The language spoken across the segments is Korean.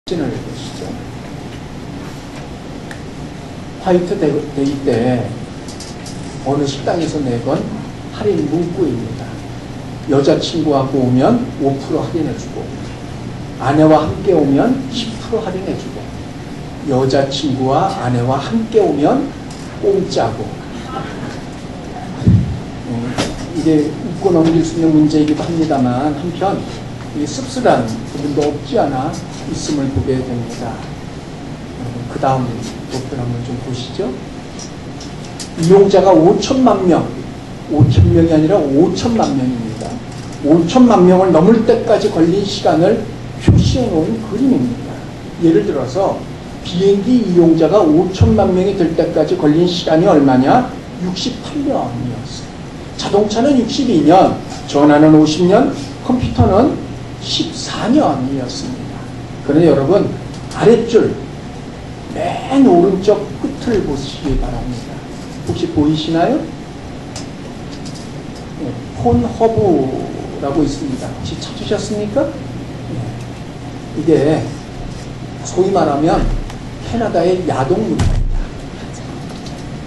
사진을 보시죠. 화이트 데이 때 어느 식당에서 내건 할인 문구입니다. 여자친구하고 오면 5% 할인해주고, 아내와 함께 오면 10% 할인해주고, 여자친구와 아내와 함께 오면 공짜고. 이게 웃고 넘길 수 있는 문제이기도 합니다만, 한편 이 씁쓸한 부분도 없지 않아 있음을 보게 됩니다. 그 다음 목표를 한번 좀 보시죠. 이용자가 5천만 명, 5천 명이 아니라 5천만 명입니다. 5천만 명을 넘을 때까지 걸린 시간을 표시해 놓은 그림입니다. 예를 들어서 비행기 이용자가 5천만 명이 될 때까지 걸린 시간이 얼마냐? 68년이었어요. 자동차는 62년, 전화는 50년, 컴퓨터는 14년이었습니다. 그런데 여러분, 아랫줄 맨 오른쪽 끝을 보시기 바랍니다. 혹시 보이시나요? 네, 폰허브라고 있습니다. 혹시 찾으셨습니까? 네, 이게 소위 말하면 캐나다의 야동문화입니다.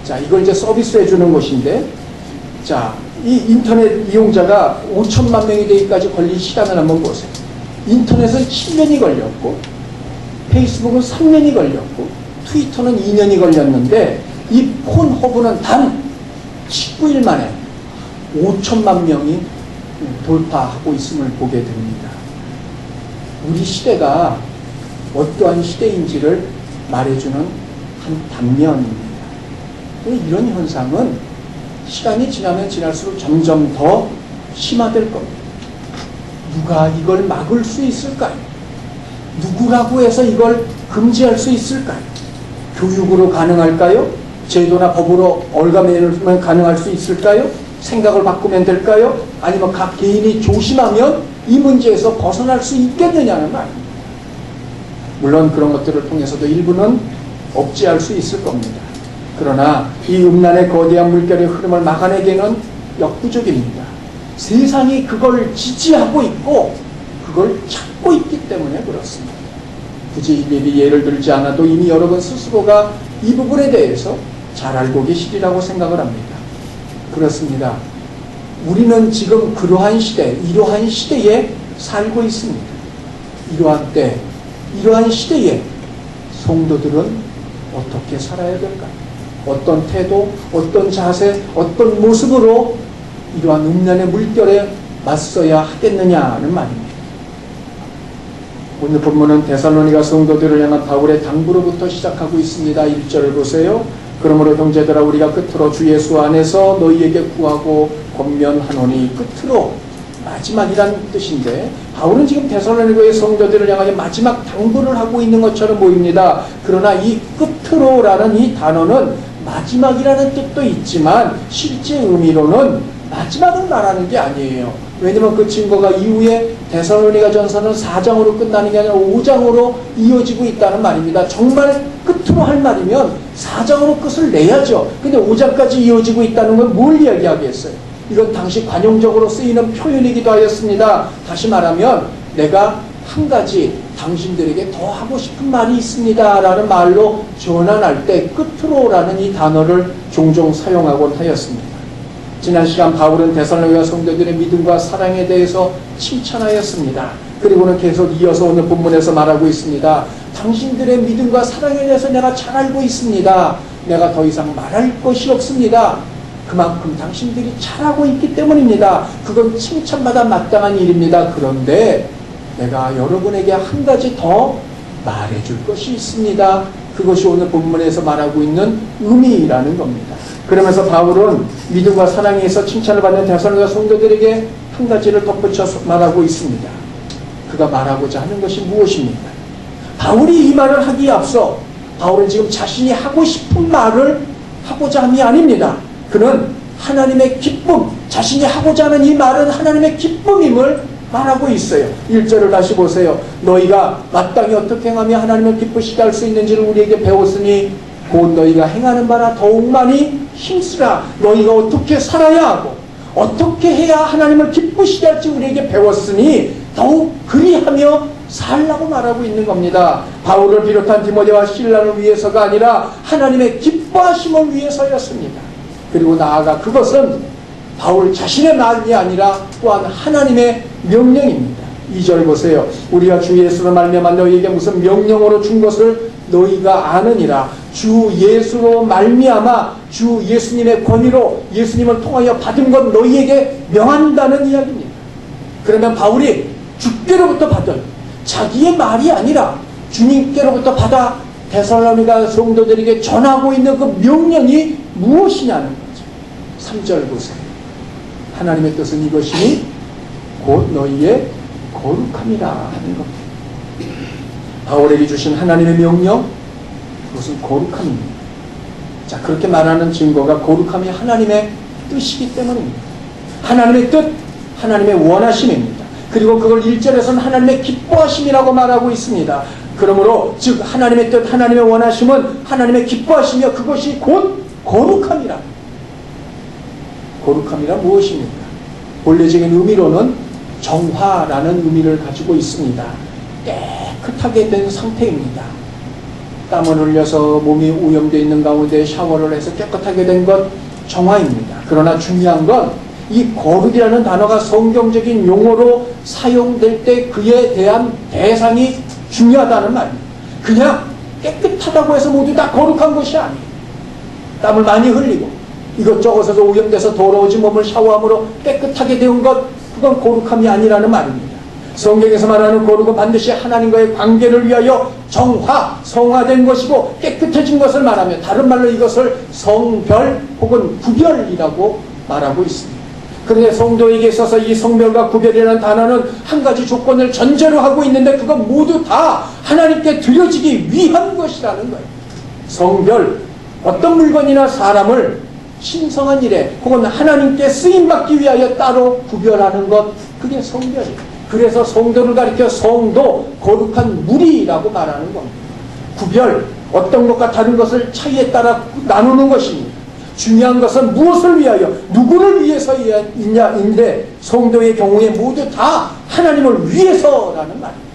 자, 이걸 이제 서비스해 주는 것인데, 자, 이 인터넷 이용자가 5천만 명이 되기까지 걸린 시간을 한번 보세요. 인터넷은 7년이 걸렸고, 페이스북은 3년이 걸렸고, 트위터는 2년이 걸렸는데, 이 폰허브는 단 19일 만에 5천만 명이 돌파하고 있음을 보게 됩니다. 우리 시대가 어떠한 시대인지를 말해주는 한 단면입니다. 이런 현상은 시간이 지나면 지날수록 점점 더 심화될 겁니다. 누가 이걸 막을 수 있을까요? 누구라고 해서 이걸 금지할 수 있을까요? 교육으로 가능할까요? 제도나 법으로 얼가매면 가능할 수 있을까요? 생각을 바꾸면 될까요? 아니면 각 개인이 조심하면 이 문제에서 벗어날 수 있겠느냐는 말입니다. 물론 그런 것들을 통해서도 일부는 억제할 수 있을 겁니다. 그러나 이 음란의 거대한 물결의 흐름을 막아내기는 역부족입니다. 세상이 그걸 지지하고 있고 그걸 찾고 있기 때문에 그렇습니다. 굳이 일일이 예를 들지 않아도 이미 여러분 스스로가 이 부분에 대해서 잘 알고 계시리라고 생각을 합니다. 그렇습니다. 우리는 지금 그러한 시대, 이러한 시대에 살고 있습니다. 이러한 때, 이러한 시대에 성도들은 어떻게 살아야 될까요? 어떤 태도, 어떤 자세, 어떤 모습으로 이러한 음란의 물결에 맞서야 하겠느냐는 말입니다. 오늘 본문은 데살로니가 성도들을 향한 바울의 당부로부터 시작하고 있습니다. 1절을 보세요. 그러므로 형제들아 우리가 끝으로 주 예수 안에서 너희에게 구하고 권면하노니, 끝으로 마지막이란 뜻인데 바울은 지금 데살로니가의 성도들을 향하여 마지막 당부를 하고 있는 것처럼 보입니다. 그러나 이 끝으로라는 이 단어는 마지막이라는 뜻도 있지만 실제 의미로는 마지막을 말하는 게 아니에요. 왜냐면 그 증거가 이후에 데살로니가 전서는 4장으로 끝나는 게 아니라 5장으로 이어지고 있다는 말입니다. 정말 끝으로 할 말이면 4장으로 끝을 내야죠. 근데 5장까지 이어지고 있다는 건 뭘 이야기하겠어요? 이건 당시 관용적으로 쓰이는 표현이기도 하였습니다. 다시 말하면 내가 한 가지 당신들에게 더 하고 싶은 말이 있습니다 라는 말로 전환할 때 끝으로라는 이 단어를 종종 사용하곤 하였습니다. 지난 시간 바울은 데살로니가 성도들의 믿음과 사랑에 대해서 칭찬하였습니다. 그리고는 계속 이어서 오늘 본문에서 말하고 있습니다. 당신들의 믿음과 사랑에 대해서 내가 잘 알고 있습니다. 내가 더 이상 말할 것이 없습니다. 그만큼 당신들이 잘하고 있기 때문입니다. 그건 칭찬받아 마땅한 일입니다. 그런데 내가 여러분에게 한 가지 더 말해줄 것이 있습니다. 그것이 오늘 본문에서 말하고 있는 의미라는 겁니다. 그러면서 바울은 믿음과 사랑에서 칭찬을 받는 데살로니가 성도들에게 한 가지를 덧붙여서 말하고 있습니다. 그가 말하고자 하는 것이 무엇입니까? 바울이 이 말을 하기에 앞서 바울은 지금 자신이 하고 싶은 말을 하고자 함이 아닙니다. 그는 하나님의 기쁨, 자신이 하고자 하는 이 말은 하나님의 기쁨임을 말하고 있어요. 1절을 다시 보세요. 너희가 마땅히 어떻게 행하며 하나님을 기쁘시게 할 수 있는지를 우리에게 배웠으니 곧 너희가 행하는 바라 더욱 많이 힘쓰라. 너희가 어떻게 살아야 하고 어떻게 해야 하나님을 기쁘시게 할지 우리에게 배웠으니 더욱 그리하며 살라고 말하고 있는 겁니다. 바울을 비롯한 디모데와 실라를 위해서가 아니라 하나님의 기뻐하심을 위해서였습니다. 그리고 나아가 그것은 바울 자신의 말이 아니라 또한 하나님의 명령입니다. 2절 보세요. 우리가 주 예수로 말미암아 너희에게 무슨 명령으로 준 것을 너희가 아느니라. 주 예수로 말미암아 주 예수님의 권위로 예수님을 통하여 받은 것 너희에게 명한다는 이야기입니다. 그러면 바울이 주께로부터 받은 자기의 말이 아니라 주님께로부터 받아 데살로니가 성도들에게 전하고 있는 그 명령이 무엇이냐는 거죠. 3절 보세요. 하나님의 뜻은 이것이니 곧 너희의 거룩함이라 하는 겁니다. 바울에게 주신 하나님의 명령, 그것은 거룩함입니다. 자, 그렇게 말하는 증거가 거룩함이 하나님의 뜻이기 때문입니다. 하나님의 뜻, 하나님의 원하심입니다. 그리고 그걸 1절에서는 하나님의 기뻐하심이라고 말하고 있습니다. 그러므로 즉 하나님의 뜻, 하나님의 원하심은 하나님의 기뻐하심이여 그것이 곧 거룩함이라. 거룩함이라 무엇입니까? 본래적인 의미로는 정화라는 의미를 가지고 있습니다. 깨끗하게 된 상태입니다. 땀을 흘려서 몸이 오염되어 있는 가운데 샤워를 해서 깨끗하게 된 것 정화입니다. 그러나 중요한 건 이 거룩이라는 단어가 성경적인 용어로 사용될 때 그에 대한 대상이 중요하다는 말입니다. 그냥 깨끗하다고 해서 모두 다 거룩한 것이 아니에요. 땀을 많이 흘리고 이것저것에서 오염돼서 더러워진 몸을 샤워함으로 깨끗하게 되온 것, 그건 거룩함이 아니라는 말입니다. 성경에서 말하는 거룩은 반드시 하나님과의 관계를 위하여 정화, 성화된 것이고 깨끗해진 것을 말하며 다른 말로 이것을 성별 혹은 구별이라고 말하고 있습니다. 그런데 성도에게 있어서 이 성별과 구별이라는 단어는 한 가지 조건을 전제로 하고 있는데 그건 모두 다 하나님께 드려지기 위한 것이라는 거예요. 성별, 어떤 물건이나 사람을 신성한 일에 혹은 하나님께 쓰임받기 위하여 따로 구별하는 것, 그게 성별이에요. 그래서 성도를 가리켜 성도, 거룩한 무리라고 말하는 겁니다. 구별, 어떤 것과 다른 것을 차이에 따라 나누는 것입니다. 중요한 것은 무엇을 위하여, 누구를 위해서인데 성도의 경우에 모두 다 하나님을 위해서라는 말입니다.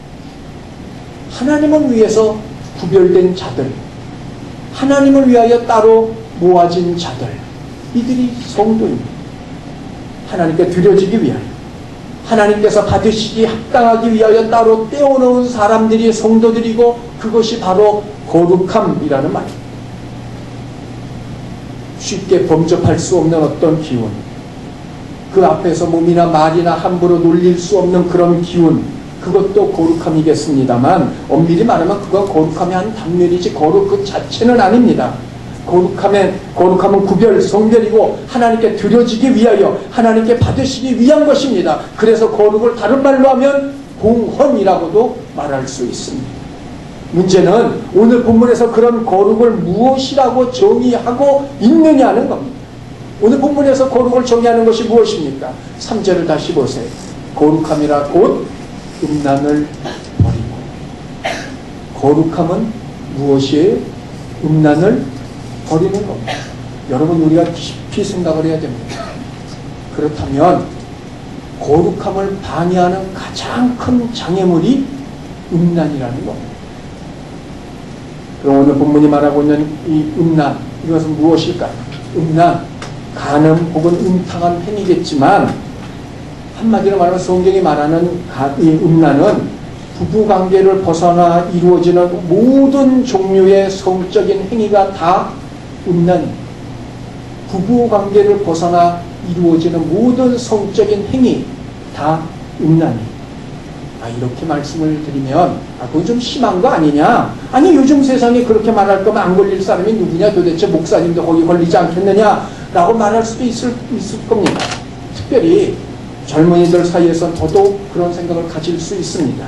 하나님을 위해서 구별된 자들, 하나님을 위하여 따로 모아진 자들, 이들이 성도입니다. 하나님께 드려지기 위하여, 하나님께서 받으시기 합당하기 위하여 따로 떼어놓은 사람들이 성도들이고 그것이 바로 거룩함이라는 말입니다. 쉽게 범접할 수 없는 어떤 기운, 그 앞에서 몸이나 말이나 함부로 놀릴 수 없는 그런 기운, 그것도 거룩함이겠습니다만 엄밀히 말하면 그건 거룩함의 한 단면이지 거룩 그 자체는 아닙니다. 거룩함은 구별, 성별이고 하나님께 드려지기 위하여 하나님께 받으시기 위한 것입니다. 그래서 거룩을 다른 말로 하면 공헌이라고도 말할 수 있습니다. 문제는 오늘 본문에서 그런 거룩을 무엇이라고 정의하고 있느냐는 겁니다. 오늘 본문에서 거룩을 정의하는 것이 무엇입니까? 3절을 다시 보세요. 거룩함이라 곧 음란을 버리고. 거룩함은 무엇이에요? 음란을 버리는 겁니다. 여러분, 우리가 깊이 생각을 해야 됩니다. 그렇다면 거룩함을 방해하는 가장 큰 장애물이 음란이라는 겁니다. 그럼 오늘 본문이 말하고 있는 이 음란, 이것은 무엇일까요? 음란, 간음 혹은 음탕한 행위겠지만 한마디로 말하면 성경이 말하는 이 음란은 부부관계를 벗어나 이루어지는 모든 종류의 성적인 행위가 다 음란입니다. 부부관계를 벗어나 이루어지는 모든 성적인 행위 다 음란이에요. 이렇게 말씀을 드리면 그건 좀 심한 거 아니냐? 아니, 요즘 세상에 그렇게 말할 거면 안 걸릴 사람이 누구냐? 도대체 목사님도 거기 걸리지 않겠느냐? 라고 말할 수도 있을 겁니다. 특별히 젊은이들 사이에서 더더욱 그런 생각을 가질 수 있습니다.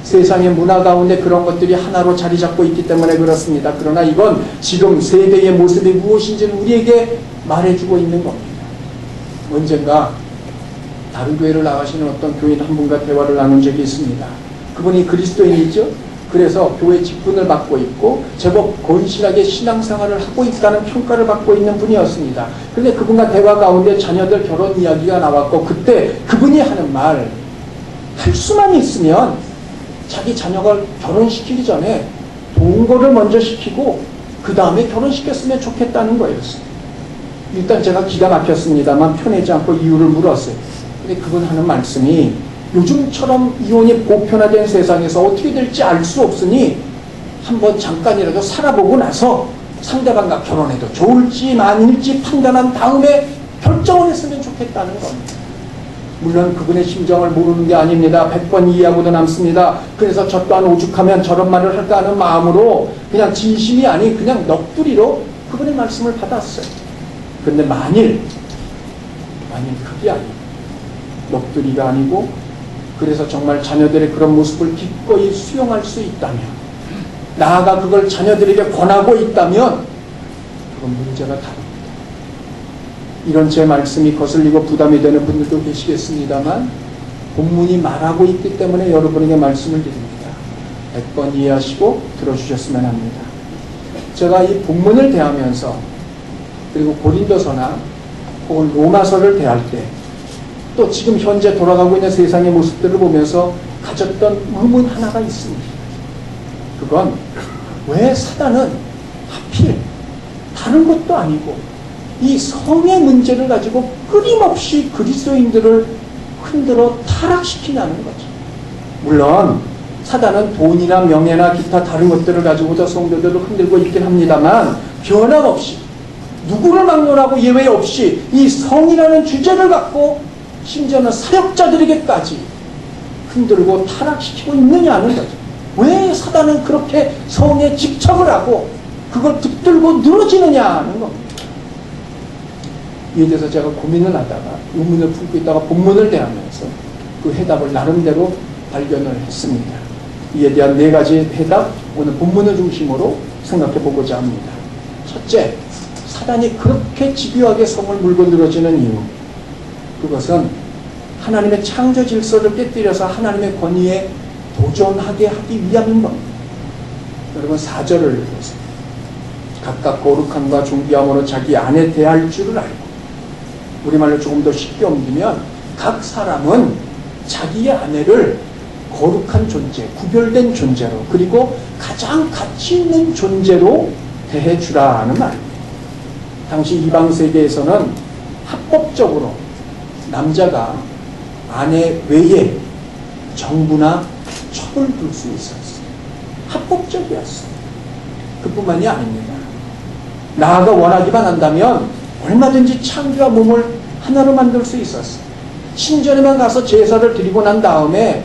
세상의 문화 가운데 그런 것들이 하나로 자리 잡고 있기 때문에 그렇습니다. 그러나 이건 지금 세대의 모습이 무엇인지는 우리에게 말해주고 있는 겁니다. 언젠가 다른 교회를 나가시는 어떤 교인 한 분과 대화를 나눈 적이 있습니다. 그분이 그리스도인이죠. 그래서 교회 직분을 맡고 있고 제법 건실하게 신앙생활을 하고 있다는 평가를 받고 있는 분이었습니다. 그런데 그분과 대화 가운데 자녀들 결혼 이야기가 나왔고 그때 그분이 하는 말, 할 수만 있으면 자기 자녀가 결혼시키기 전에 동거를 먼저 시키고 그 다음에 결혼시켰으면 좋겠다는 거였어요. 일단 제가 기가 막혔습니다만 편하지 않고 이유를 물었어요. 근데 그분 하는 말씀이 요즘처럼 이혼이 보편화된 세상에서 어떻게 될지 알 수 없으니 한번 잠깐이라도 살아보고 나서 상대방과 결혼해도 좋을지 아닐지 판단한 다음에 결정을 했으면 좋겠다는 겁니다. 물론 그분의 심정을 모르는 게 아닙니다. 100번 이해하고도 남습니다. 그래서 저 또한 오죽하면 저런 말을 할까 하는 마음으로 그냥 진심이 아닌 그냥 넋두리로 그분의 말씀을 받았어요. 근데 만일 그게 아니고 넋두리가 아니고 그래서 정말 자녀들의 그런 모습을 기꺼이 수용할 수 있다면, 나아가 그걸 자녀들에게 권하고 있다면 그건 문제가 다릅니다. 이런 제 말씀이 거슬리고 부담이 되는 분들도 계시겠습니다만 본문이 말하고 있기 때문에 여러분에게 말씀을 드립니다. 100번 이해하시고 들어주셨으면 합니다. 제가 이 본문을 대하면서 그리고 고린도서나 혹은 로마서를 대할 때 또 지금 현재 돌아가고 있는 세상의 모습들을 보면서 가졌던 의문 하나가 있습니다. 그건 왜 사단은 하필 다른 것도 아니고 이 성의 문제를 가지고 끊임없이 그리스도인들을 흔들어 타락시키냐는 거죠. 물론 사단은 돈이나 명예나 기타 다른 것들을 가지고도 성도들을 흔들고 있긴 합니다만 변함없이 누구를 막론하고 예외 없이 이 성이라는 주제를 갖고 심지어는 사역자들에게까지 흔들고 타락시키고 있느냐는 거죠. 왜 사단은 그렇게 성에 집착을 하고 그걸 붙들고 늘어지느냐는 겁니다. 이에 대해서 제가 고민을 하다가 의문을 품고 있다가 본문을 대하면서 그 해답을 나름대로 발견을 했습니다. 이에 대한 4가지 해답, 오늘 본문을 중심으로 생각해 보고자 합니다. 첫째, 사단이 그렇게 집요하게 성을 물고 늘어지는 이유, 그것은 하나님의 창조 질서를 깨뜨려서 하나님의 권위에 도전하게 하기 위함인 겁니다. 여러분 4절을 보세요. 각각 거룩함과 존귀함으로 자기 아내 대할 줄을 알고, 우리말로 조금 더 쉽게 옮기면 각 사람은 자기의 아내를 거룩한 존재, 구별된 존재로, 그리고 가장 가치 있는 존재로 대해주라는 말입니다. 당시 이방 세계에서는 합법적으로 남자가 아내 외에 정부나 첩을 둘 수 있었어요. 합법적이었어요. 그뿐만이 아닙니다. 나아가 원하기만 한다면 얼마든지 창조와 몸을 하나로 만들 수 있었어요. 신전에만 가서 제사를 드리고 난 다음에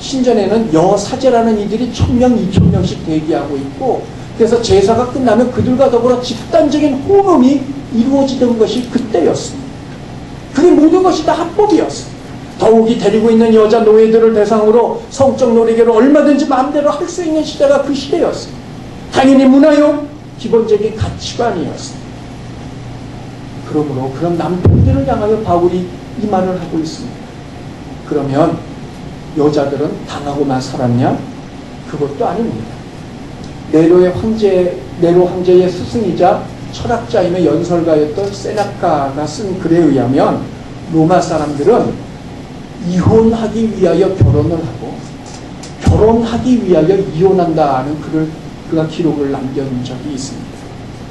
신전에는 여사제라는 이들이 1000명, 2000명씩 대기하고 있고, 그래서 제사가 끝나면 그들과 더불어 집단적인 호흡이 이루어지던 것이 그때였습니다. 그게 모든 것이 다 합법이었어요. 더욱이 데리고 있는 여자 노예들을 대상으로 성적 놀이개를 얼마든지 마음대로 할 수 있는 시대가 그 시대였어요. 당연히 문화요, 기본적인 가치관이었어요. 그러므로 그런 남편들을 향하여 바울이 이 말을 하고 있습니다. 그러면 여자들은 당하고만 살았냐? 그것도 아닙니다. 네로 황제의 스승이자 철학자이며 연설가였던 세나카가 쓴 글에 의하면 로마 사람들은 이혼하기 위하여 결혼을 하고 결혼하기 위하여 이혼한다는 그가 기록을 남겨놓은 적이 있습니다.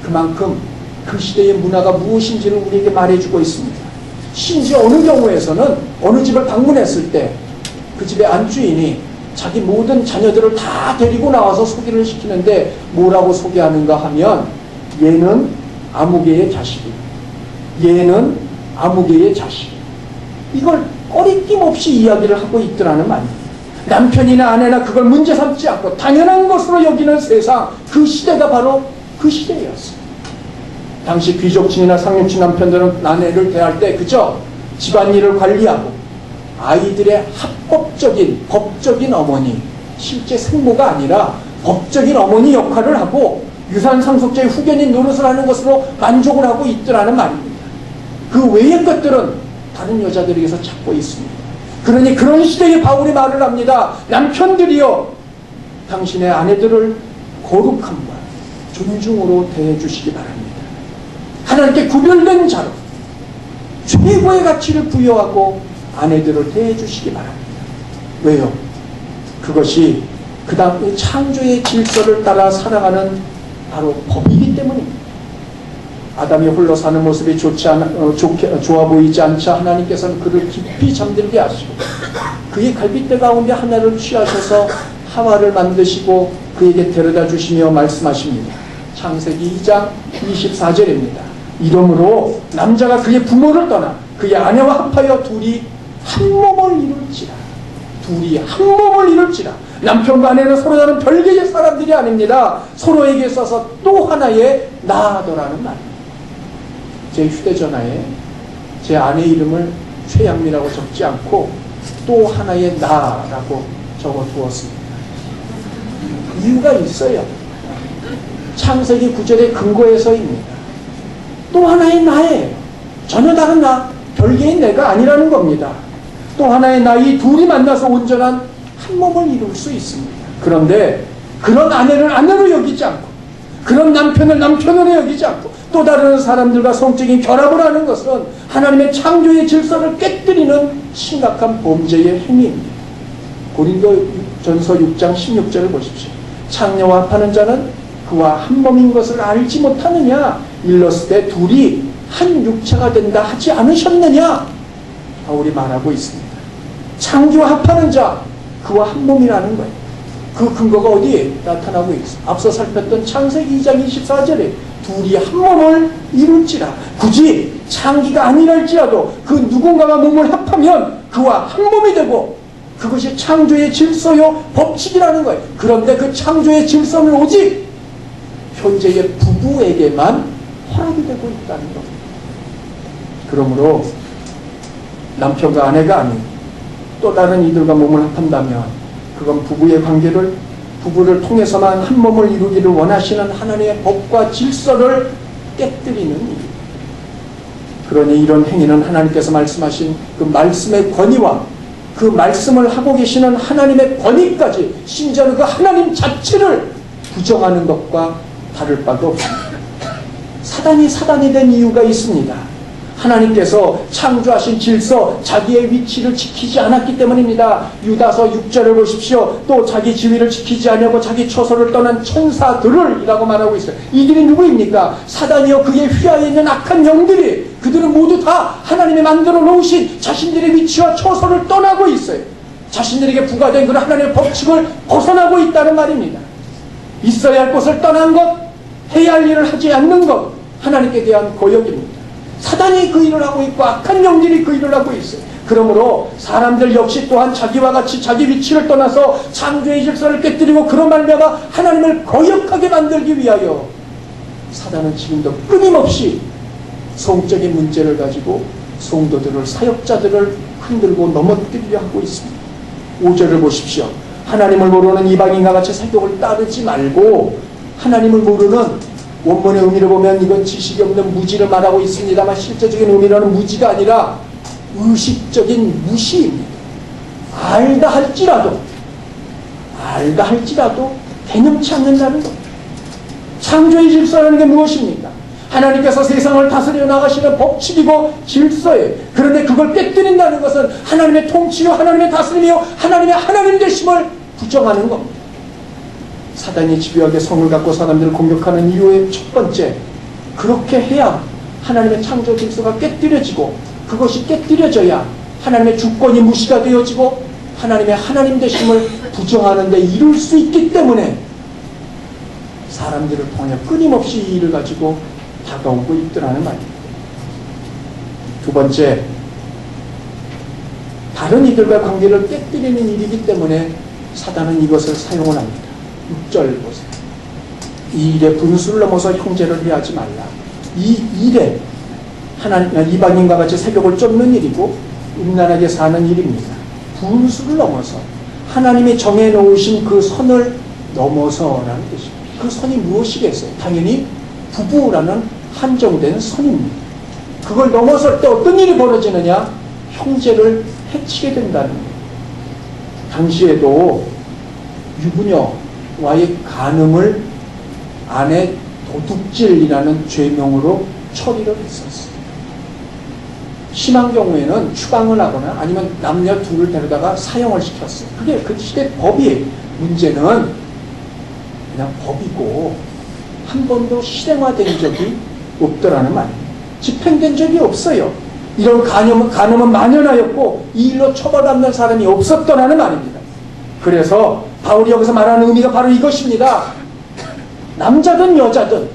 그만큼 그 시대의 문화가 무엇인지를 우리에게 말해주고 있습니다. 심지어 어느 경우에서는 어느 집을 방문했을 때 그 집의 안주인이 자기 모든 자녀들을 다 데리고 나와서 소개를 시키는데 뭐라고 소개하는가 하면 얘는 아무개의 자식이고 얘는 아무개의 자식, 이걸 꺼리낌 없이 이야기를 하고 있더라는 말입니다. 남편이나 아내나 그걸 문제 삼지 않고 당연한 것으로 여기는 세상, 그 시대가 바로 그 시대였어요. 당시 귀족층이나 상류층 남편들은 아내를 대할 때 그저 집안일을 관리하고 아이들의 합법적인 법적인 어머니, 실제 생모가 아니라 법적인 어머니 역할을 하고 유산 상속자의 후견인 노릇을 하는 것으로 만족을 하고 있더라는 말입니다. 그 외의 것들은 다른 여자들에게서 찾고 있습니다. 그러니 그런 시대에 바울이 말을 합니다. 남편들이여, 당신의 아내들을 거룩함과 존중으로 대해주시기 바랍니다. 하나님께 구별된 자로 최고의 가치를 부여하고 아내들을 대해주시기 바랍니다. 왜요? 그것이 그 다음 창조의 질서를 따라 살아가는 바로 법이기 때문입니다. 아담이 홀로 사는 모습이 좋아 보이지 않자 하나님께서는 그를 깊이 잠들게 하시고 그의 갈빗대 가운데 하나를 취하셔서 하와를 만드시고 그에게 데려다 주시며 말씀하십니다. 창세기 2장 24절입니다. 이러므로 남자가 그의 부모를 떠나 그의 아내와 합하여 둘이 한 몸을 이룰지라. 둘이 한 몸을 이룰지라. 남편과 아내는 서로 다른 별개의 사람들이 아닙니다. 서로에게 있어서 또 하나의 나더라는 말입니다. 제 휴대전화에 제 아내 이름을 최양미라고 적지 않고 또 하나의 나라고 적어두었습니다. 이유가 있어요. 창세기 9절의 근거에서입니다. 또 하나의 나예요. 전혀 다른 나, 별개인 내가 아니라는 겁니다. 또 하나의 나, 이 둘이 만나서 온전한 한 몸을 이룰 수 있습니다. 그런데 그런 아내를 아내로 여기지 않고 그런 남편을 남편으로 여기지 않고 또 다른 사람들과 성적인 결합을 하는 것은 하나님의 창조의 질서를 깨뜨리는 심각한 범죄의 행위입니다. 고린도전서 6장 16절을 보십시오. 창녀와 합하는 자는 그와 한 몸인 것을 알지 못하느냐. 일렀을 때 둘이 한 육체가 된다 하지 않으셨느냐. 바울이 말하고 있습니다. 창조와 합하는 자 그와 한 몸이라는 거예요. 그 근거가 어디에 나타나고 있어요? 앞서 살폈던 창세기 2장 24절에 둘이 한 몸을 이룰지라. 굳이 창기가 아니랄지라도 그 누군가가 몸을 합하면 그와 한 몸이 되고 그것이 창조의 질서요 법칙이라는 거예요. 그런데 그 창조의 질서는 오직 현재의 부부에게만 허락이 되고 있다는 겁니다. 그러므로 남편과 아내가 아닌 또 다른 이들과 몸을 합한다면 그건 부부를 통해서만 한 몸을 이루기를 원하시는 하나님의 법과 질서를 깨뜨리는 일입니다. 그러니 이런 행위는 하나님께서 말씀하신 그 말씀의 권위와 그 말씀을 하고 계시는 하나님의 권위까지 심지어는 그 하나님 자체를 부정하는 것과 다를 바가 없습니다. 사단이 된 이유가 있습니다. 하나님께서 창조하신 질서, 자기의 위치를 지키지 않았기 때문입니다. 유다서 6절을 보십시오. 또 자기 지위를 지키지 않으려고 자기 처소를 떠난 천사들을 이라고 말하고 있어요. 이들이 누구입니까? 사단이요 그의 휘하에 있는 악한 영들이 그들은 모두 다 하나님이 만들어 놓으신 자신들의 위치와 처소를 떠나고 있어요. 자신들에게 부과된 그런 하나님의 법칙을 벗어나고 있다는 말입니다. 있어야 할 곳을 떠난 것, 해야 할 일을 하지 않는 것, 하나님께 대한 고역입니다. 사단이 그 일을 하고 있고 악한 영들이 그 일을 하고 있어요. 그러므로 사람들 역시 또한 자기와 같이 자기 위치를 떠나서 창조의 질서를 깨뜨리고 그런 말미암아 하나님을 거역하게 만들기 위하여 사단은 지금도 끊임없이 성적인 문제를 가지고 성도들을 사역자들을 흔들고 넘어뜨리려 하고 있습니다. 5절을 보십시오. 하나님을 모르는 이방인과 같이 사격을 따르지 말고 하나님을 모르는 원문의 의미를 보면 이건 지식이 없는 무지를 말하고 있습니다만 실제적인 의미로는 무지가 아니라 의식적인 무시입니다. 알다 할지라도 개념치 않는다는 겁니다. 창조의 질서라는 게 무엇입니까? 하나님께서 세상을 다스려 나가시는 법칙이고 질서예요. 그런데 그걸 깨뜨린다는 것은 하나님의 통치요 하나님의 다스림이요 하나님의 하나님 되심을 부정하는 겁니다. 사단이 집요하게 성을 갖고 사람들을 공격하는 이유의 첫 번째, 그렇게 해야 하나님의 창조 질서가 깨뜨려지고 그것이 깨뜨려져야 하나님의 주권이 무시가 되어지고 하나님의 하나님 되심을 부정하는 데 이룰 수 있기 때문에 사람들을 통해 끊임없이 이 일을 가지고 다가오고 있더라는 말입니다. 두 번째, 다른 이들과 관계를 깨뜨리는 일이기 때문에 사단은 이것을 사용을 합니다. 6절 보세요. 이 일에 분수를 넘어서 형제를 해하지 말라. 이 일에 이방인과 같이 세력을 쫓는 일이고 음란하게 사는 일입니다. 분수를 넘어서 하나님이 정해놓으신 그 선을 넘어서라는 뜻입니다. 그 선이 무엇이겠어요? 당연히 부부라는 한정된 선입니다. 그걸 넘어설 때 어떤 일이 벌어지느냐? 형제를 해치게 된다는 거예요. 당시에도 유부녀와의 간음을 아내 도둑질이라는 죄명으로 처리를 했었어요. 심한 경우에는 추방을 하거나 아니면 남녀 둘을 데려다가 사형을 시켰어요. 그게 그 시대 법이에요. 문제는 그냥 법이고 한 번도 실행화된 적이 없더라는 말이에요. 집행된 적이 없어요. 이런 간음은 만연하였고 이 일로 처벌받는 사람이 없었더라는 말입니다. 그래서 바울이 여기서 말하는 의미가 바로 이것입니다. 남자든 여자든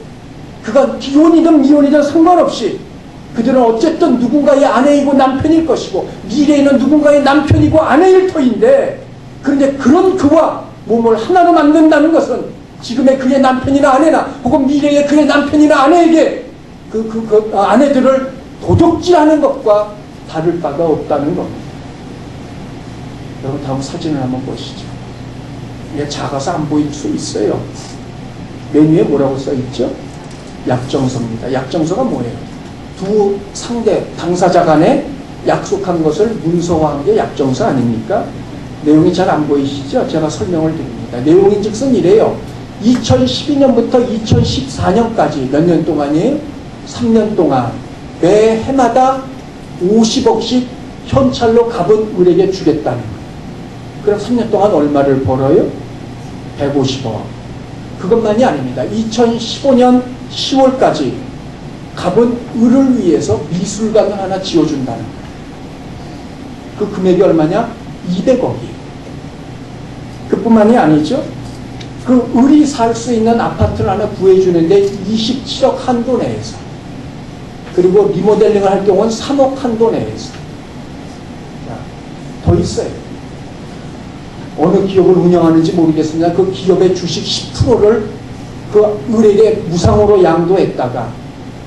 그가 기혼이든 미혼이든 상관없이 그들은 어쨌든 누군가의 아내이고 남편일 것이고 미래에는 누군가의 남편이고 아내일 터인데, 그런데 그런 그와 몸을 하나로 만든다는 것은 지금의 그의 남편이나 아내나 혹은 미래의 그의 남편이나 아내에게 아내들을 도둑질하는 것과 다를 바가 없다는 겁니다. 여러분 다음 사진을 한번 보시죠. 이게 작아서 안 보일 수 있어요. 맨 위에 뭐라고 써있죠? 약정서입니다. 약정서가 뭐예요? 두 상대 당사자 간에 약속한 것을 문서화한 게 약정서 아닙니까? 내용이 잘 안 보이시죠? 제가 설명을 드립니다. 내용인즉슨 이래요. 2012년부터 2014년까지 몇 년 동안이에요? 3년 동안 매 해마다 50억씩 현찰로 갚은 을에게 주겠다는 거예요. 그럼 3년 동안 얼마를 벌어요? 150억. 그것만이 아닙니다. 2015년 10월까지 갚은 을을 위해서 미술관을 하나 지어준다는 거예요. 그 금액이 얼마냐? 200억이에요. 그뿐만이 아니죠. 그 을이 살 수 있는 아파트를 하나 구해주는데 27억 한도 내에서, 그리고 리모델링을 할 경우는 3억 한도 내에서. 더 있어요. 어느 기업을 운영하는지 모르겠습니다. 그 기업의 주식 10%를 그 을에게 무상으로 양도했다가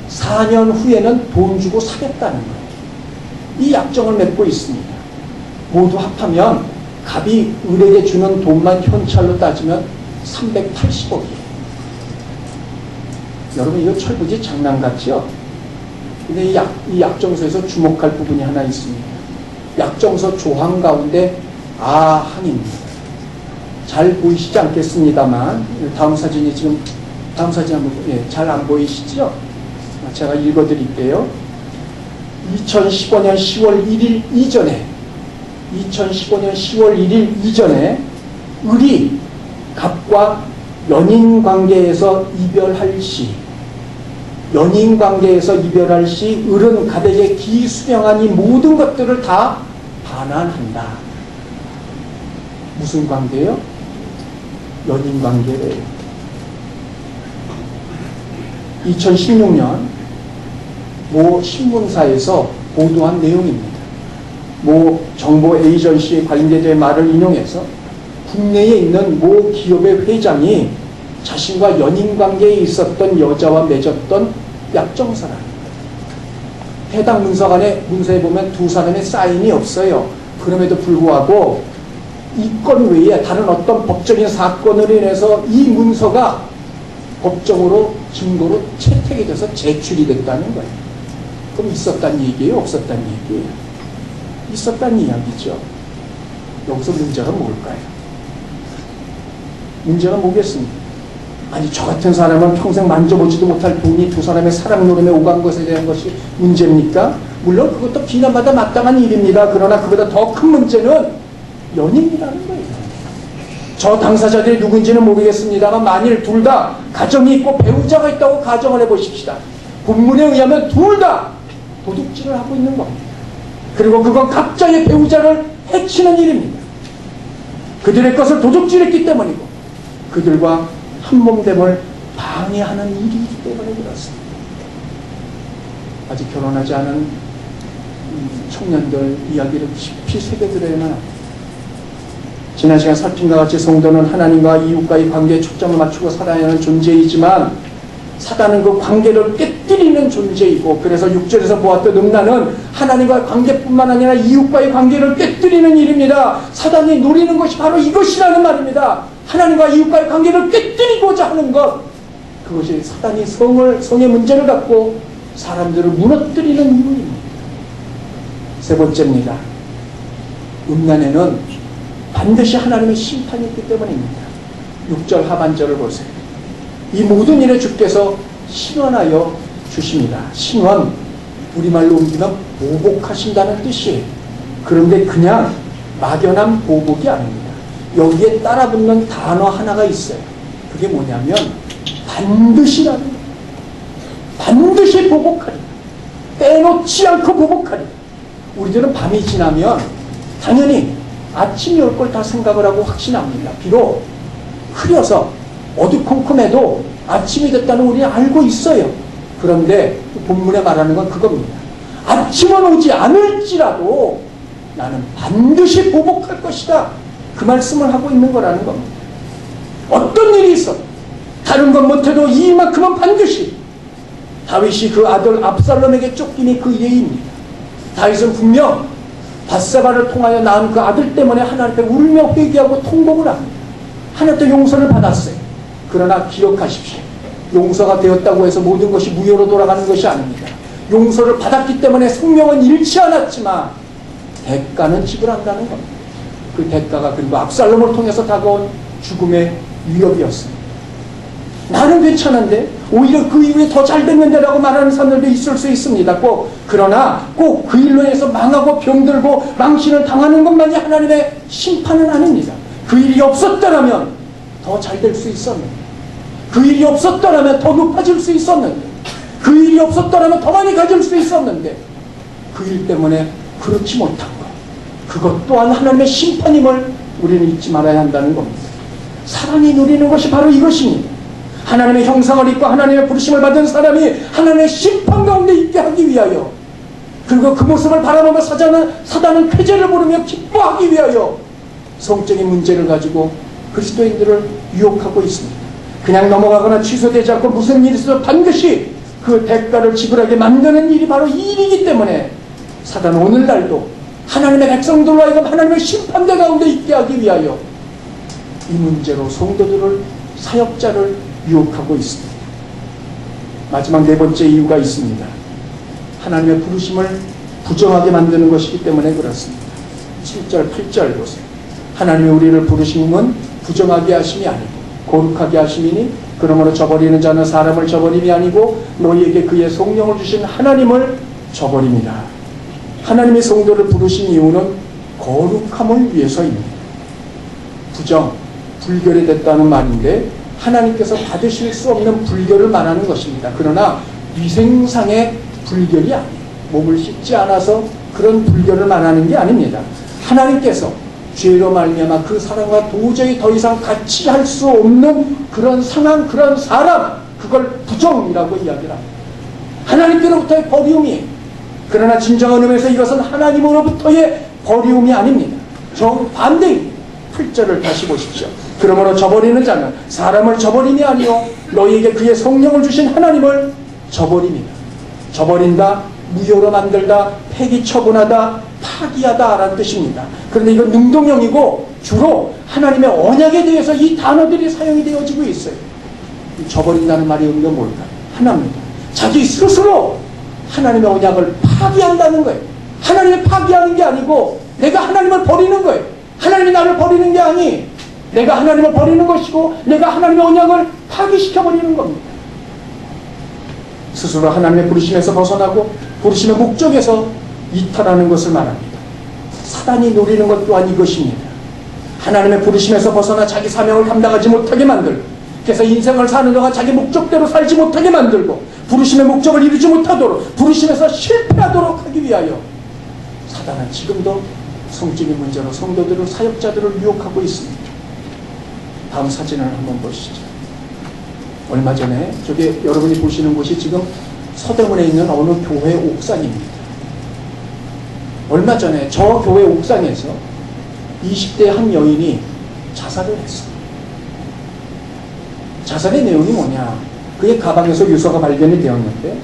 4년 후에는 돈 주고 사겠다는 거예요. 이 약정을 맺고 있습니다. 모두 합하면 갑이 을에게 주는 돈만 현찰로 따지면 380억이에요. 여러분 이거 철부지 장난 같죠? 근데 이 약정서에서 주목할 부분이 하나 있습니다. 약정서 조항 가운데 아항입니다. 잘 보이시지 않겠습니다만 다음 사진이 지금 다음 사진 한번 잘 안 보이시죠? 제가 읽어드릴게요. 2015년 10월 1일 이전에 2015년 10월 1일 이전에 을이 갑과 연인관계에서 이별할 시, 연인관계에서 이별할 시 을은 갑에게 기수령한 이 모든 것들을 다 반환한다. 무슨 관계요? 연인관계래요. 2016년 모 신문사에서 보도한 내용입니다. 모 정보 에이전시 관계자의 말을 인용해서 국내에 있는 모 기업의 회장이 자신과 연인관계에 있었던 여자와 맺었던 약정서랍니다. 해당 문서에 보면 두 사람의 사인이 없어요. 그럼에도 불구하고 이 건 외에 다른 어떤 법적인 사건으로 인해서 이 문서가 법정으로 증거로 채택이 돼서 제출이 됐다는 거예요. 그럼 있었다는 얘기예요? 없었다는 얘기예요? 있었다는 이야기죠. 여기서 문제가 뭘까요? 문제가 뭐겠습니까? 아니 저 같은 사람은 평생 만져보지도 못할 돈이 두 사람의 사랑 노름에 오간 것에 대한 것이 문제입니까? 물론 그것도 비난받아 마땅한 일입니다. 그러나 그보다 더 큰 문제는 연인이라는 거예요. 저 당사자들이 누군지는 모르겠습니다만 만일 둘 다 가정이 있고 배우자가 있다고 가정을 해보십시다. 본문에 의하면 둘 다 도둑질을 하고 있는 겁니다. 그리고 그건 각자의 배우자를 해치는 일입니다. 그들의 것을 도둑질했기 때문이고 그들과 한몸됨을 방해하는 일이기 때문에 그렇습니다. 아직 결혼하지 않은 청년들 이야기를 깊이 새겨드려야만 합니다. 지난 시간 살핀 것 같이 성도는 하나님과 이웃과의 관계에 초점을 맞추고 살아야 하는 존재이지만 사단은 그 관계를 깨뜨리는 존재이고, 그래서 6절에서 보았던 음란은 하나님과의 관계뿐만 아니라 이웃과의 관계를 깨뜨리는 일입니다. 사단이 노리는 것이 바로 이것이라는 말입니다. 하나님과 이웃과의 관계를 깨뜨리고자 하는 것, 그것이 사단이 성의 문제를 갖고 사람들을 무너뜨리는 이유입니다. 세 번째입니다. 음란에는 반드시 하나님의 심판이 있기 때문입니다. 6절 하반절을 보세요. 이 모든 일에 주께서 신원하여 주십니다. 신원, 우리말로 옮기면 보복하신다는 뜻이에요. 그런데 그냥 막연한 보복이 아닙니다. 여기에 따라붙는 단어 하나가 있어요. 그게 뭐냐면 반드시라는 거예요. 반드시 보복하리라. 빼놓지 않고 보복하리라. 우리들은 밤이 지나면 당연히 아침이 올 걸 다 생각을 하고 확신합니다. 비록 흐려서 어두컴컴해도 아침이 됐다는 우리는 알고 있어요. 그런데 본문에 말하는 건 그겁니다. 아침은 오지 않을지라도 나는 반드시 보복할 것이다. 그 말씀을 하고 있는 거라는 겁니다. 어떤 일이 있어도 다른 것 못해도 이만큼은 반드시. 다윗이 그 아들 압살롬에게 쫓기니 그 예입니다. 다윗은 분명 밧세바를 통하여 낳은 그 아들 때문에 하나님께 울며 회개하고 통곡을 합니다. 하나님께 용서를 받았어요. 그러나 기억하십시오. 용서가 되었다고 해서 모든 것이 무효로 돌아가는 것이 아닙니다. 용서를 받았기 때문에 생명은 잃지 않았지만 대가는 지불한다는 겁니다. 그 대가가 그리고 압살롬을 통해서 다가온 죽음의 위협이었습니다. 나는 괜찮은데 오히려 그 이후에 더 잘 됐는데라고 말하는 사람들도 있을 수 있습니다. 그러나 꼭 그 일로 해서 망하고 병들고 망신을 당하는 것만이 하나님의 심판은 아닙니다. 그 일이 없었더라면 더 잘 될 수 있었는데, 그 일이 없었더라면 더 높아질 수 있었는데, 그 일이 없었더라면 더 많이 가질 수 있었는데, 그 일 때문에 그렇지 못한 것, 그것 또한 하나님의 심판임을 우리는 잊지 말아야 한다는 겁니다. 사람이 누리는 것이 바로 이것입니다. 하나님의 형상을 입고 하나님의 부르심을 받은 사람이 하나님의 심판 가운데 있게 하기 위하여, 그리고 그 모습을 바라보며 사단은 쾌재를 부르며 기뻐하기 위하여 성적인 문제를 가지고 그리스도인들을 유혹하고 있습니다. 그냥 넘어가거나 취소되지 않고 무슨 일이 있어도 반드시 그 대가를 지불하게 만드는 일이 바로 이 일이기 때문에 사단은 오늘날도 하나님의 백성들로 하여금 하나님의 심판대 가운데 있게 하기 위하여 이 문제로 성도들을, 사역자를 유혹하고 있습니다. 마지막 네 번째 이유가 있습니다. 하나님의 부르심을 부정하게 만드는 것이기 때문에 그렇습니다. 7절, 8절 보세요. 하나님이 우리를 부르심은 부정하게 하심이 아니고 거룩하게 하심이니 그러므로 저버리는 자는 사람을 저버림이 아니고 너희에게 그의 성령을 주신 하나님을 저버립니다. 하나님의 성도를 부르신 이유는 거룩함을 위해서입니다. 불결이 됐다는 말인데 하나님께서 받으실 수 없는 불결을 말하는 것입니다. 그러나 위생상의 불결이 아니에요. 몸을 씻지 않아서 그런 불결을 말하는 게 아닙니다. 하나님께서 죄로 말미암아 그 사람과 도저히 더 이상 같이 할 수 없는 그런 상황, 그런 사람, 그걸 부정이라고 이야기를 합니다. 하나님께로부터의 버리움이에요. 그러나 진정한 의미에서 이것은 하나님으로부터의 버리움이 아닙니다. 정반대입니다. 8절을 다시 보십시오. 그러므로 저버리는 자는 사람을 저버림이 아니요 너희에게 그의 성령을 주신 하나님을 저버립니다. 저버린다, 무효로 만들다, 폐기 처분하다, 파기하다 라는 뜻입니다. 그런데 이건 능동형이고 주로 하나님의 언약에 대해서 이 단어들이 사용이 되어지고 있어요. 저버린다는 말이 의미가 뭘까요? 하나입니다. 자기 스스로 하나님의 언약을 파기한다는 거예요. 하나님을 파기하는 게 아니고 내가 하나님을 버리는 거예요. 하나님이 나를 버리는 게 아니, 내가 하나님을 버리는 것이고 내가 하나님의 언약을 파기시켜버리는 겁니다. 스스로 하나님의 부르심에서 벗어나고 부르심의 목적에서 이탈하는 것을 말합니다. 사단이 노리는 것 또한 이것입니다. 하나님의 부르심에서 벗어나 자기 사명을 감당하지 못하게 만들고, 그래서 인생을 사는 동안 자기 목적대로 살지 못하게 만들고, 부르심의 목적을 이루지 못하도록, 부르심에서 실패하도록 하기 위하여 사단은 지금도 성적인 문제로 성도들을, 사역자들을 유혹하고 있습니다. 다음 사진을 한번 보시죠. 얼마 전에 저게 여러분이 보시는 곳이 지금 서대문에 있는 어느 교회 옥상입니다. 얼마 전에 저 교회 옥상에서 20대 한 여인이 자살을 했어요. 자살의 내용이 뭐냐? 그의 가방에서 유서가 발견이 되었는데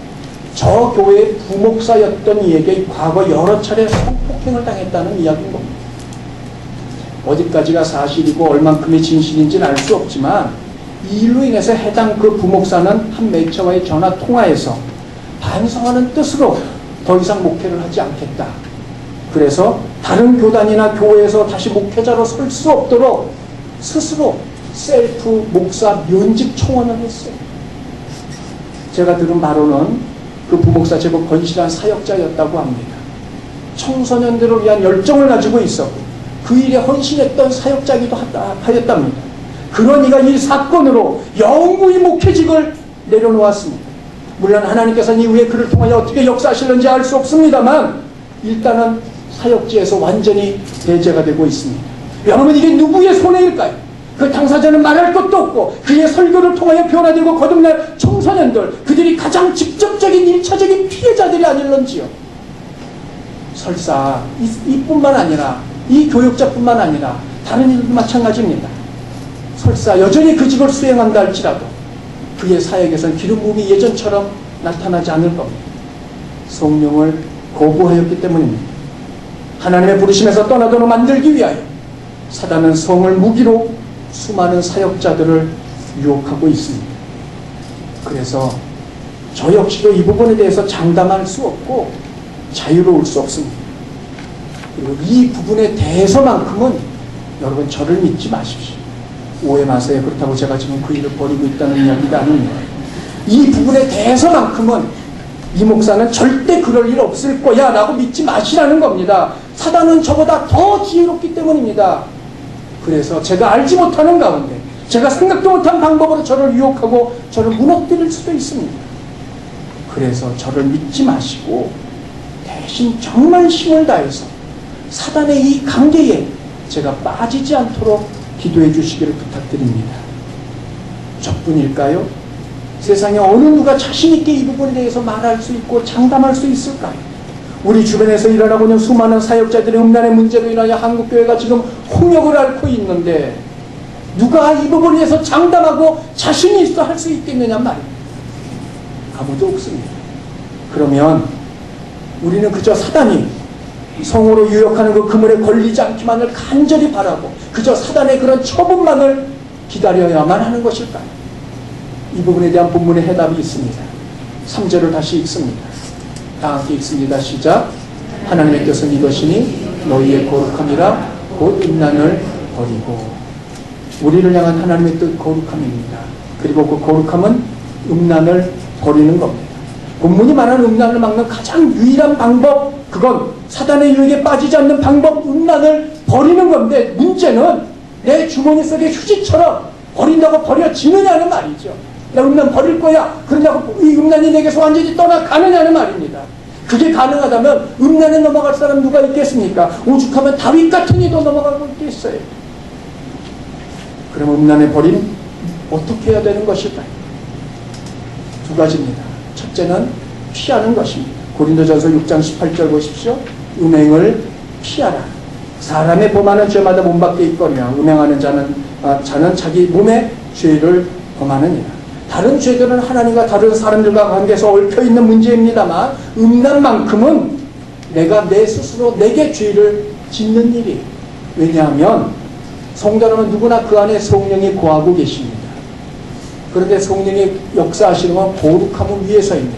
저 교회의 부목사였던 이에게 과거 여러 차례 성폭행을 당했다는 이야기인 겁니다. 어디까지가 사실이고 얼만큼이 진실인지는 알 수 없지만 이 일로 인해서 해당 그 부목사는 한 매체와의 전화 통화에서 반성하는 뜻으로 더 이상 목회를 하지 않겠다. 그래서 다른 교단이나 교회에서 다시 목회자로 설 수 없도록 스스로 셀프 목사 면직 청원을 했어요. 제가 들은 바로는 그 그 부목사 제법 건실한 사역자였다고 합니다. 청소년들을 위한 열정을 가지고 있었고 그 일에 헌신했던 사역자이기도 하였답니다. 그러니까 이 사건으로 영구히 목회직을 내려놓았습니다. 물론 하나님께서는 이후에 그를 통하여 어떻게 역사하실는지 알 수 없습니다만 일단은 사역지에서 완전히 배제가 되고 있습니다. 여러분, 이게 누구의 손해일까요? 그 당사자는 말할 것도 없고 그의 설교를 통하여 변화되고 거듭날 청소년들, 그들이 가장 직접적인 일차적인 피해자들이 아닐런지요. 설사 이뿐만 아니라 이 교역자뿐만 아니라 다른 일도 마찬가지입니다. 설사 여전히 그 직을 수행한다 할지라도 그의 사역에서는 기름 부음이 예전처럼 나타나지 않을 겁니다. 성령을 거부하였기 때문입니다. 하나님의 부르심에서 떠나도록 만들기 위하여 사단은 성을 무기로 수많은 사역자들을 유혹하고 있습니다. 그래서 저 역시도 이 부분에 대해서 장담할 수 없고 자유로울 수 없습니다. 그리고 이 부분에 대해서만큼은 여러분 저를 믿지 마십시오. 오해 마세요. 그렇다고 제가 지금 그 일을 벌이고 있다는 이야기가 아닙니다. 이 부분에 대해서만큼은 이 목사는 절대 그럴 일 없을 거야 라고 믿지 마시라는 겁니다. 사단은 저보다 더 지혜롭기 때문입니다. 그래서 제가 알지 못하는 가운데 제가 생각도 못한 방법으로 저를 유혹하고 저를 무너뜨릴 수도 있습니다. 그래서 저를 믿지 마시고 대신 정말 힘을 다해서 사단의 이 관계에 제가 빠지지 않도록 기도해 주시기를 부탁드립니다. 저뿐일까요? 세상에 어느 누가 자신있게 이 부분에 대해서 말할 수 있고 장담할 수 있을까요? 우리 주변에서 일어나고 있는 수많은 사역자들의 음란의 문제로 인하여 한국교회가 지금 홍역을 앓고 있는데 누가 이 부분에 대해서 장담하고 자신이 있어 할 수 있겠느냐 말입니다. 아무도 없습니다. 그러면 우리는 그저 사단이 성으로 유혹하는 그 그물에 걸리지 않기만을 간절히 바라고 그저 사단의 그런 처분만을 기다려야만 하는 것일까요? 이 부분에 대한 본문의 해답이 있습니다. 3절을 다시 읽습니다. 다 함께 읽습니다. 시작. 하나님의 뜻은 이것이니 너희의 거룩함이라 곧 음란을 버리고. 우리를 향한 하나님의 뜻 거룩함입니다. 그리고 그 거룩함은 음란을 버리는 겁니다. 본문이 말하는 음란을 막는 가장 유일한 방법, 그건 사단의 유혹에 빠지지 않는 방법, 음란을 버리는 건데 문제는 내 주머니 속에 휴지처럼 버린다고 버려지느냐는 말이죠. 나 음란 버릴 거야. 그러냐고 이 음란이 내게서 완전히 떠나가느냐는 말입니다. 그게 가능하다면 음란에 넘어갈 사람 누가 있겠습니까? 오죽하면 다윗 같은 이도 넘어가고 있겠어요. 그럼 음란의 버림 어떻게 해야 되는 것일까요? 두 가지입니다. 첫째는 피하는 것입니다. 고린도전서 6장 18절 보십시오. 음행을 피하라. 사람의 범하는 죄마다 몸밖에 있거니와 음행하는 자는 자기 몸의 죄를 범하느니라. 다른 죄들은 하나님과 다른 사람들과 관계에서 얽혀있는 문제입니다만 음란만큼은 내가 내 스스로 내게 죄를 짓는 일이에요. 왜냐하면 성도 여러분 누구나 그 안에 성령이 거하고 계십니다. 그런데 성령이 역사하시는 건 거룩함을 위해서입니다.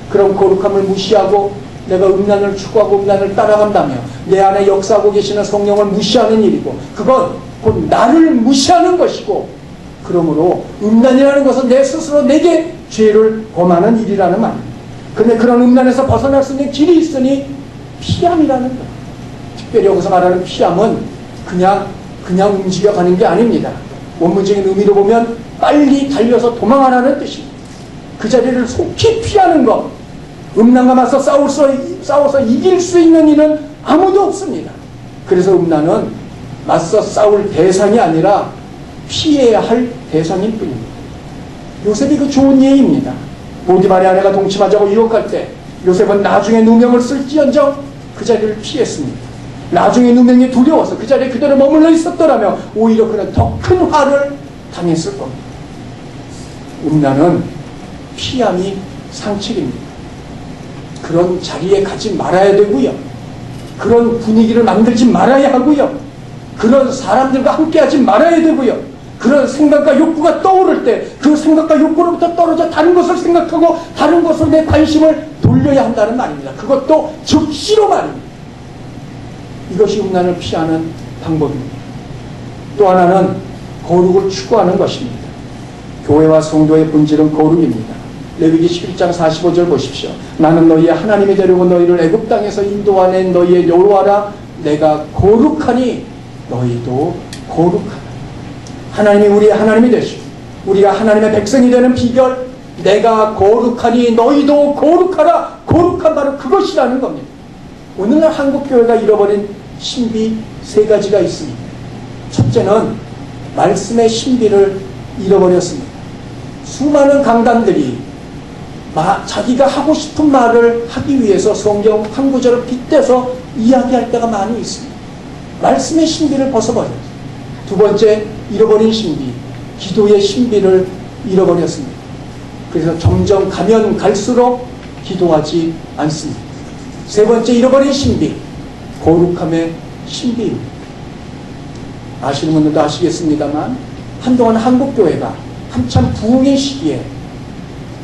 그럼 거룩함을 무시하고 내가 음란을 추구하고 음란을 따라간다면 내 안에 역사하고 계시는 성령을 무시하는 일이고 그건 곧 나를 무시하는 것이고 그러므로 음란이라는 것은 내 스스로 내게 죄를 범하는 일이라는 말입니다. 그런데 그런 음란에서 벗어날 수 있는 길이 있으니 피함이라는 거예요. 특별히 여기서 말하는 피함은 그냥 움직여가는 게 아닙니다. 원문적인 의미로 보면 빨리 달려서 도망하라는 뜻입니다. 그 자리를 속히 피하는 것. 음란과 맞서 싸워서 이길 수 있는 일은 아무도 없습니다. 그래서 음란은 맞서 싸울 대상이 아니라 피해야 할 대상일 뿐입니다. 요셉이 그 좋은 예입니다. 보디발의 아내가 동침하자고 유혹할 때 요셉은 나중에 누명을 쓸지언정 그 자리를 피했습니다. 나중에 누명이 두려워서 그 자리에 그대로 머물러 있었더라면 오히려 그는 더 큰 화를 당했을 겁니다. 음란은 피함이 상책입니다. 그런 자리에 가지 말아야 되고요. 그런 분위기를 만들지 말아야 하고요. 그런 사람들과 함께하지 말아야 되고요. 그런 생각과 욕구가 떠오를 때 그 생각과 욕구로부터 떨어져 다른 것을 생각하고 다른 것으로 내 관심을 돌려야 한다는 말입니다. 그것도 즉시로 말입니다. 이것이 음란을 피하는 방법입니다. 또 하나는 거룩을 추구하는 것입니다. 교회와 성도의 본질은 거룩입니다. 레위기 11장 45절 보십시오. 나는 너희의 하나님이 되려고 너희를 애굽 땅에서 인도하낸 너희의 여호와라. 내가 거룩하니 너희도 거룩하라. 하나님이 우리의 하나님이 되시고 우리가 하나님의 백성이 되는 비결, 내가 거룩하니 너희도 거룩하라. 거룩한 바로 그것이라는 겁니다. 오늘날 한국교회가 잃어버린 신비 세 가지가 있습니다. 첫째는 말씀의 신비를 잃어버렸습니다. 수많은 강단들이 자기가 하고 싶은 말을 하기 위해서 성경 한 구절을 빗대서 이야기할 때가 많이 있습니다. 말씀의 신비를 벗어버렸습니다. 두 번째, 잃어버린 신비, 기도의 신비를 잃어버렸습니다. 그래서 점점 가면 갈수록 기도하지 않습니다. 세 번째, 잃어버린 신비, 거룩함의 신비입니다. 아시는 분들도 아시겠습니다만 한동안 한국교회가 한참 부흥의 시기에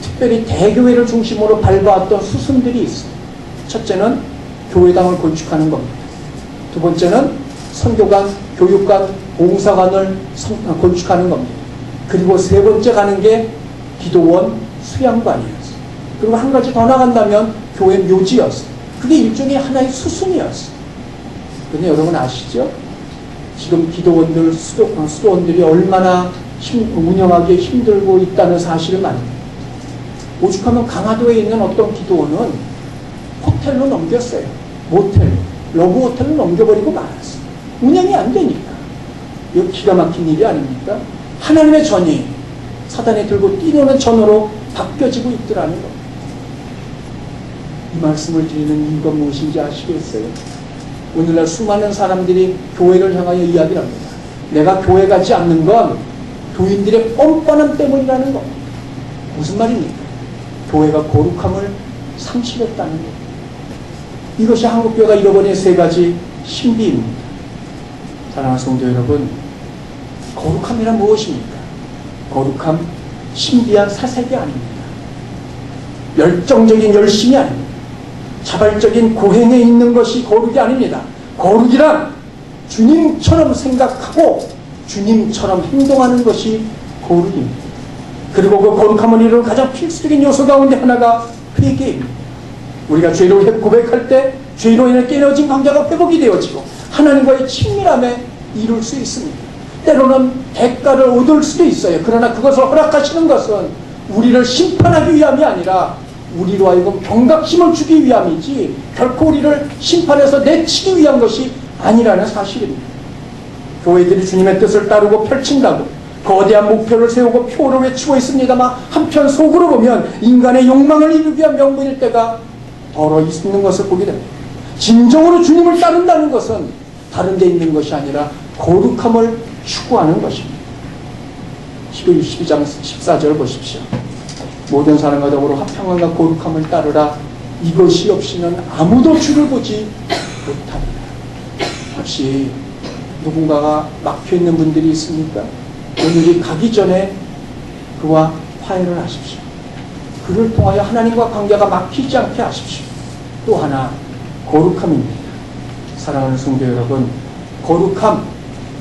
특별히 대교회를 중심으로 밟아왔던 수순들이 있습니다. 첫째는 교회당을 건축하는 겁니다. 두 번째는 선교관, 교육관, 봉사관을 건축하는 겁니다. 그리고 세 번째 가는 게 기도원, 수양관이었어요. 그리고 한 가지 더 나간다면 교회 묘지였어요. 그게 일종의 하나의 수순이었어요. 근데 여러분 아시죠? 지금 기도원들, 수도원들이 얼마나 운영하기 힘들고 있다는 사실을 말입니다. 오죽하면 강화도에 있는 어떤 기도원은 호텔로 넘겼어요. 모텔, 러브 호텔로 넘겨버리고 말았어요. 운영이 안 되니까. 이거 기가 막힌 일이 아닙니까? 하나님의 전이 사단이 들고 뛰노는 전으로 바뀌어지고 있더라는 겁니다. 이 말씀을 드리는 이유가 무엇인지 아시겠어요? 오늘날 수많은 사람들이 교회를 향하여 이야기를 합니다. 내가 교회 가지 않는 건 교인들의 뻔뻔함 때문이라는 겁니다. 무슨 말입니까? 교회가 거룩함을 상실했다는 겁니다. 이것이 한국교회가 잃어버린 세 가지 신비입니다. 사랑하는 성도 여러분, 거룩함이란 무엇입니까? 거룩함, 신비한 사색이 아닙니다. 열정적인 열심이 아닙니다. 자발적인 고행에 있는 것이 거룩이 아닙니다. 거룩이란 주님처럼 생각하고 주님처럼 행동하는 것이 거룩입니다. 그리고 그 거룩함을 이루는 가장 필수적인 요소 가운데 하나가 회개입니다. 우리가 죄를 고백할 때 죄로 인해 깨어진 관계가 회복이 되어지고 하나님과의 친밀함에 이룰 수 있습니다. 때로는 대가를 얻을 수도 있어요. 그러나 그것을 허락하시는 것은 우리를 심판하기 위함이 아니라 우리로 하여금 경각심을 주기 위함이지 결코 우리를 심판해서 내치기 위한 것이 아니라는 사실입니다. 교회들이 주님의 뜻을 따르고 펼친다고 거대한 목표를 세우고 표를 외치고 있습니다만 한편 속으로 보면 인간의 욕망을 이루기 위한 명분일 때가 더러 있는 것을 보게 됩니다. 진정으로 주님을 따른다는 것은 다른 데 있는 것이 아니라 거룩함을 추구하는 것입니다. 12장 14절 보십시오. 모든 사람과 더불어 화평함과 거룩함을 따르라. 이것이 없이는 아무도 주를 보지 못합니다. 혹시 누군가가 막혀있는 분들이 있습니까? 오늘이 가기 전에 그와 화해를 하십시오. 그를 통하여 하나님과 관계가 막히지 않게 하십시오. 또 하나, 거룩함입니다. 사랑하는 성도 여러분, 거룩함,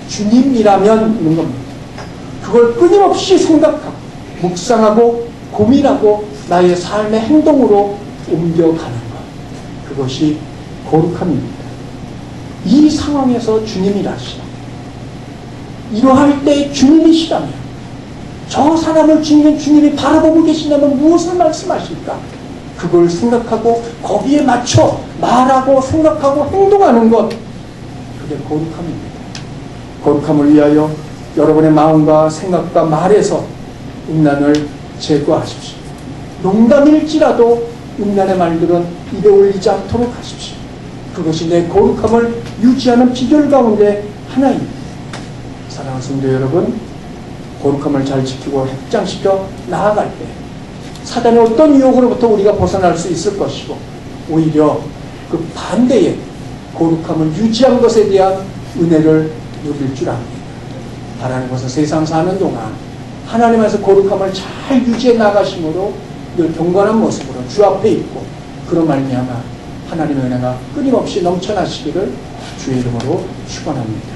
주님이라면 있는 겁니다. 그걸 끊임없이 생각하고 묵상하고 고민하고 나의 삶의 행동으로 옮겨가는 것, 그것이 거룩함입니다. 이 상황에서 주님이라시오. 이러할 때 주님이시라면 저 사람을 주님이 바라보고 계시냐면 무엇을 말씀하실까? 그걸 생각하고 거기에 맞춰 말하고 생각하고 행동하는 것, 그게 거룩함입니다. 거룩함을 위하여 여러분의 마음과 생각과 말에서 음란을 제거하십시오. 농담일지라도 음란의 말들은 입에 올리지 않도록 하십시오. 그것이 내 거룩함을 유지하는 비결 가운데 하나입니다. 사랑하는 성도 여러분, 거룩함을 잘 지키고 확장시켜 나아갈 때 사단의 어떤 유혹으로부터 우리가 벗어날 수 있을 것이고 오히려 그 반대의 거룩함을 유지한 것에 대한 은혜를 누릴 줄 압니다. 바라는 것은 세상 사는 동안 하나님 안에서 거룩함을 잘 유지해 나가심으로 늘 경건한 모습으로 주 앞에 있고 그런 말미암아 하나님의 은혜가 끊임없이 넘쳐나시기를 주의 이름으로 축원합니다.